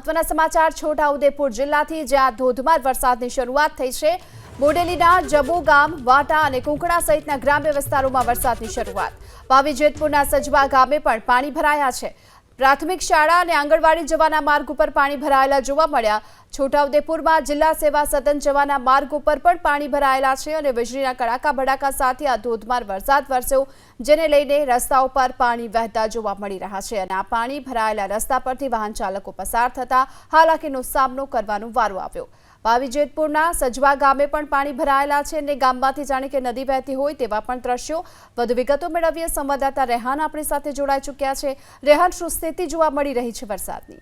મહત્વના સમાચાર છોટાઉદેપુર જિલ્લાથી, જ્યાં ધોધમાર વરસાદની શરૂઆત થઈ છે। બોડેલીના જબુ ગામ, વાટા અને કુંકડા સહિતના ગ્રામ્ય વિસ્તારોમાં વરસાદની શરૂઆત। પાવી જેતપુરના સજવા ગામે પણ પાણી ભરાયા છે। પ્રાથમિક શાળા અને આંગણવાડી જવાના માર્ગ ઉપર પાણી ભરાયેલા જોવા મળ્યા। છોટાઉદેપુરમાં જિલ્લા સેવા સદન જવાના માર્ગ ઉપર પણ પાણી ભરાયેલા છે અને વીજળીના કડાકા ભડાકા સાથે આ ધોધમાર વરસાદ વરસ્યો, જેને લઈને રસ્તાઓ પર પાણી વહેતા જોવા મળી રહ્યા છે અને આ પાણી ભરાયેલા રસ્તા પરથી વાહન ચાલકો પસાર થતા હાલાકીનો સામનો કરવાનો વારો આવ્યો। પાવી જેતપુરના સજવા ગામે પણ પાણી ભરાયેલા છે અને ગામમાંથી જાણે કે નદી વહેતી હોય તેવા પણ દ્રશ્યો। વધુ વિગતો મેળવીએ સંવાદદાતા રેહાન આપણી સાથે જોડાઈ ચૂક્યા છે। રેહાન, શું સ્થિતિ જોવા મળી રહી છે વરસાદની?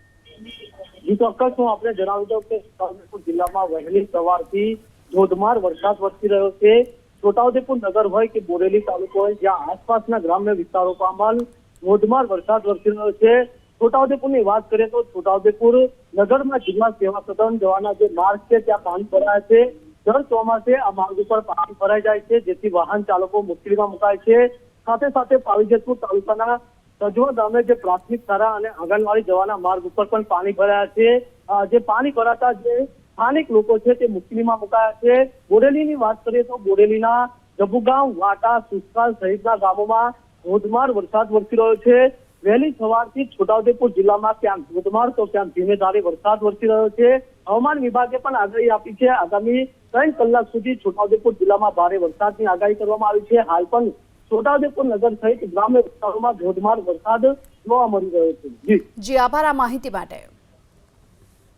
ચોક્કસ હું આપણે જણાવી દઉં કે છોટાઉદેપુર જિલ્લામાં વહેલી સવારથી ધોધમાર વરસાદ વરસી રહ્યો છે। છોટાઉદેપુર નગર હોય કે બોરેલી તાલુકો હોય, જ્યાં આસપાસના ગ્રામ્ય વિસ્તારોમાં ધોધમાર વરસાદ વરસી રહ્યો છે। છોટાઉદેપુરની વાત કરીએ તો છોટાઉદેપુર નગરમાં જિલ્લા સેવા સદન જવાના જે માર્ગ છે ત્યાં પાણી ભરાયા છે। દર ચોમાસે આ માર્ગ ઉપર પાણી ભરાઈ જાય છે, જેથી વાહન ચાલકો મુશ્કેલીમાં મુકાય છે। સાથે સાથે પાવીજેતપુર તાલુકાના સજવા ગામે જે પ્રાથમિક શાળા અને આંગણવાડી જવાના માર્ગ ઉપર પણ પાણી ભરાયા છે। જે પાણી ભરાતા જે સ્થાનિક લોકો છે તે મુશ્કેલીમાં મુકાયા છે। બોરેલીની વાત કરીએ તો બોરેલીના જબુગામ, વાટા, સુસ્કાલ સહિતના ગામોમાં ધોધમાર વરસાદ વરસી રહ્યો છે। વહેલી સવારથી છોટાઉદેપુર જિલ્લામાં ક્યાંક ધોધમાર તો ક્યાંક ધીમે ધારે વરસાદ વરસી રહ્યો છે। હવામાન વિભાગે પણ આગાહી આપી છે। આગામી 3 કલાક સુધી છોટાઉદેપુર જિલ્લામાં ભારે વરસાદની આગાહી કરવામાં આવી છે। હાલ પણ છોટાઉદેપુર નગર સહિત ગ્રામ્ય વિસ્તારોમાં ધોધમાર વરસાદ જોવા મળી રહ્યો છે। જી, આભાર આ માહિતી માટે।